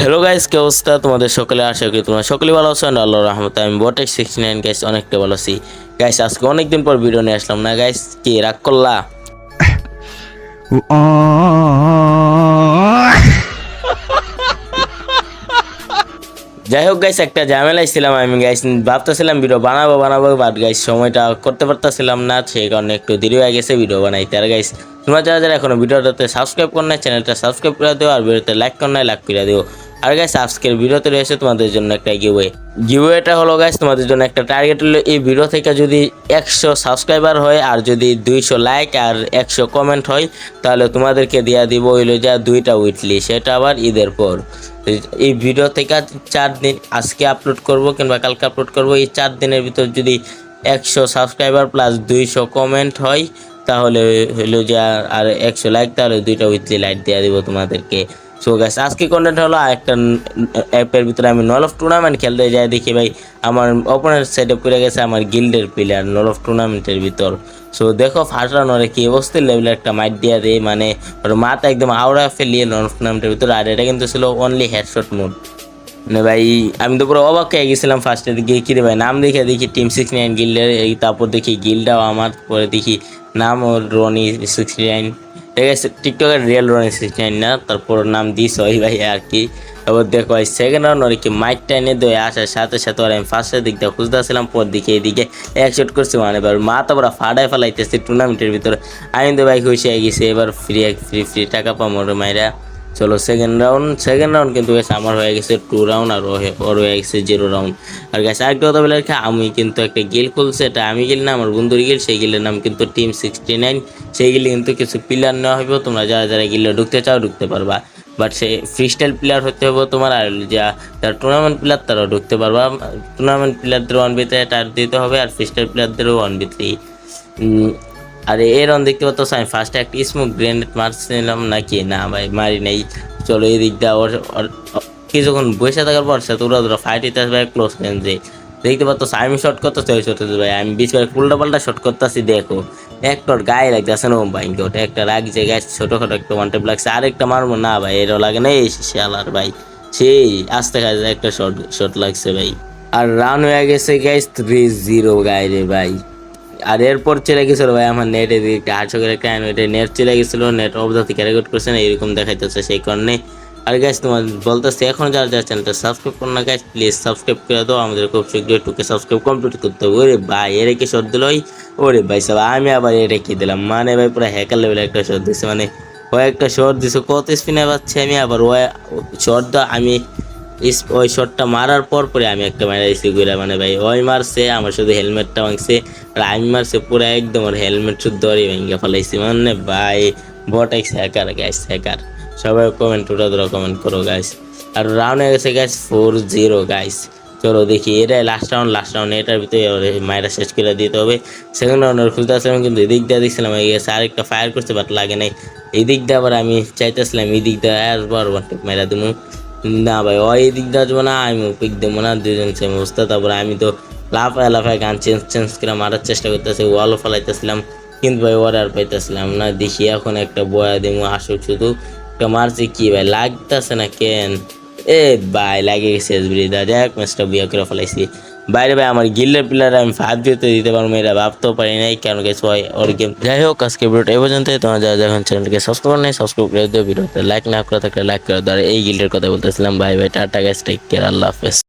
Hello guys, কি অবস্থা তোমাদের? সকলে আশা করি তোমরা সকলে ভালো আছো। আল্লাহর রহমতে আমি বটেক 69 গাইস অনেকটা ভালো আছি। গাইস আজকে অনেকদিন পর ভিডিও নিয়ে আসলাম না গাইস, কি রাগ করলা? যাই হোক গাইস, একটা ঝামেলায় ছিলাম আমি গাইস, ভাবতেছিলাম ভিডিও বানাবো বাট গাইস সময়টা করতে পারতেছিলাম না, সেই কারণে একটু দেরি হয়ে গেছে ভিডিও বানাইতে। আর গাইস তোমরা যারা এখনো ভিডিওটাতে সাবস্ক্রাইব করো না, চ্যানেলটা সাবস্ক্রাইব করে দিও, আর ভিডিওতে লাইক করো না, লাইক করে দিও। আর গাইস আজকের ভিডিওতে রয়েছে তোমাদের জন্য একটা গিভওয়েটা হলো গাইস তোমাদের জন্য একটা টার্গেট হলো, এই ভিডিও থেকে যদি 100 সাবস্ক্রাইবার হয় আর যদি 200 লাইক আর 100 কমেন্ট হয়, তাহলে তোমাদেরকে দিয়া দিব হইলো যা 2টা উইকলি, সেটা আবার ঈদের পর। এই ভিডিও থেকে 4 দিন, আজকে আপলোড করব কিংবা কালকে আপলোড করব, এই 4 দিনের ভিতর যদি 100 সাবস্ক্রাইবার প্লাস 200 কমেন্ট হয়, তাহলে হইলো যে আর 100 লাইক, তাহলে 2টা উইকলি লাইক দেওয়া দিব তোমাদেরকে। সো গাইস আজকে কন্টেন্ট হলো একটা অ্যাপের ভিতরে আমি নল অফ টুর্নামেন্ট খেলতে যাই, দেখি ভাই আমার অপোনেন্ট সাইডে পড়ে গেছে আমার গিল্ডের প্লেয়ার নল অফ টুর্নামেন্টের ভিতর। সো দেখো ফাটানোরে কি অবস্থির লেভেলের একটা মাইট দিয়া দেয়, মানে ওর মাথা একদম আওড়া ফেলিয়ে নল অফ টুর্নামেন্টের ভিতরে। আর এটা কিন্তু ছিল অনলি হেডশট মোড। মানে ভাই আমি তো পুরো অবাক হয়ে গেছিলাম ফার্স্টে দিকে, কি রে ভাই নাম দেখে দেখি টিম 69 গিল্ডের, এই তারপর দেখি গিল্ডটাও আমার, পরে দেখি নাম ওর রনি 69। ঠিক আছে, টিকটকের রিয়েল রনি 69 না, তারপর নাম দিস ওই ভাই আর কি। তারপর দেখো ভাই সেকেন্ড রাউন্ড ওর কি মাইকটা এনে দেয়, আসার সাথে সাথে ওর আমি ফার্স্টের দিকটা খুঁজতেছিলাম, পর দিকে এদিকে এক শট করছি, মানে এবার মা তো পুরো ফাটায় ফেলাইতেছে টুর্নামেন্টের ভিতরে। আমি তো ভাই খুশি হয়ে গেছি, এবার ফ্রি ফ্রি টাকা পাবো ওর মাইরা। চলো সেকেন্ড রাউন্ড কিন্তু গেছে আমার হয়ে গেছে 2 রাউন্ড, আর ওর হয়ে গেছে 0 রাউন্ড। আর গেছে আরেকটা কথা বলে রাখি, আমি কিন্তু একটা গিল খুলছে, এটা আমি গিল না আমার বন্ধুর গিল, সেই গিলের নাম কিন্তু টিম 69। সেই গিলে কিন্তু কিছু প্লেয়ার নেওয়া হইব, তোমরা যারা যারা গিলে ঢুকতে চাও ঢুকতে পারবা, but say free style player হতে হবে তোমার। আর যারা টুর্নামেন্ট প্লেয়ার তারাও ঢুকতে পারবা, টুর্নামেন্ট প্লেয়ারদের 1v3 টার্গেট দিতে হবে, আর ফ্রি স্টাইল প্লেয়ারদেরও 1v3। আর এর দেখতে পাচ্ছ আমি ফার্স্টে একটা স্মোক গ্রেনেড মারছিলাম নাকি, না ভাই মারি নাই। চলো এই দিক দিয়ে ওর কিছুক্ষণ বসে থাকার পর সে তোরা ফাইট হইতে আসবে ক্লোজ রেঞ্জে। দেখতে পাচ্ছ আমি শর্ট করতেছি, ওই শর্ট ভাই আমি বিশ উল্টা পাল্টা শর্ট করতেছি, দেখো একটার গায়ে লাগতেছে না ভাই, ওটা একটা লাগছে গাছ ছোটোখাটো একটা ওয়ান টেপ লাগছে, আরেকটা মারবো না ভাই, এরও লাগে না এই শালার ভাই, সেই আস্তে কাজে একটা শর্ট লাগছে ভাই। আর রান হয়ে গেছে গাইস 3-0 গায়ে রে ভাই। আর এরপর চলে গেছিলো ভাই আমার নেট, এদিকে 800 করে একটা নেট চলে গেছিলো, নেট অফ দ্য থেকে রেকর্ড করছে না এরকম দেখাইতেছে, সেই কারণে। আর গাইস তোমার বলতেছে এখন যারা যারা চ্যানেলটা সাবস্ক্রাইব করো না গাইস, প্লিজ সাবস্ক্রাইব করে দাও, আমাদের খুব শীঘ্রই 2K সাবস্ক্রাইব কমপ্লিট করতে হবে। ওরে ভাই এর কি শট দিল, ওরে ভাই সব আমি আবার এটা কি দিলাম, মানে ভাই পুরো হ্যাকার লেভেলে একটা শট দিচ্ছে, মানে ও একটা শট দিছে কত স্পিনে পাচ্ছে, আমি আবার ও শট দা আমি ওই শটটা মারার পর পরে আমি একটা মারাইছি ঘুরে, মানে ভাই ওই মারছে আমার শুধু হেলমেটটা ভাঙছে, আর আমি মারছে পুরো একদম ওর হেলমেট শুদ্ধ ভেঙে ফেলাইছি, মানে ভাই বটেক্স হ্যাকার গাইস হ্যাকার। সবাই কমেন্ট কমেন্ট করো গাইস। আর রাউন্ড হয়ে গেছে গাইস 4-0 গাইস। চলো দেখি এটাই লাস্ট রাউন্ড এটার ভিতরে মায়েরা শেষ করে দিতে হবে। সেকেন্ড রাউন্ডের খুঁজতে আসলাম, কিন্তু এদিক দিয়ে দেখছিলাম এই গেছে আরেকটা ফায়ার করছে, বাট লাগে নাই। এই দিক দিয়ে আবার আমি চাইতেছিলাম এই দিক দিয়ে আসবার মেরা দিমু, না ভাই ওই দিক দিয়ে আসবো না, আমি পিক দেবো না, দুজন সেম অবস্থা। তারপরে আমি তো লাফায় গান চেঞ্জ করে মারার চেষ্টা করতেছি, ওয়ালও ফেলাইতেছিলাম, কিন্তু ভাই ওর আর পাইতেছিলাম না। দেখি এখন একটা বয়া দিমু, আসুক শুধু একটা মারছি, কি ভাই লাগতেছে না কেন, এ ভাই লাগে গেছে এসবিদা, যাক ম্যাচটা বিয়ে করে ফেলাইছি। বাইরে ভাই আমার গিল্ডের প্লেয়ার আমি ফাঁদ দিতে পারবো, এটা ভাবতেও পারি নাই, কারণ গেছে হয় ওর গেম। যাই হোক আজকে ভিডিওটা এই পর্যন্ত, তোমার যারা যখন চ্যানেলকে সাবস্ক্রাইব করে নেই সাবস্ক্রাইব করে দিও, ভিডিওতে লাইক না করে থাকলে লাইক করে দাও। এই গিল্ডের কথা বলতেছিলাম, ভাই টাটা গাইস, টেক কেয়ার, আল্লাহ হাফেজ।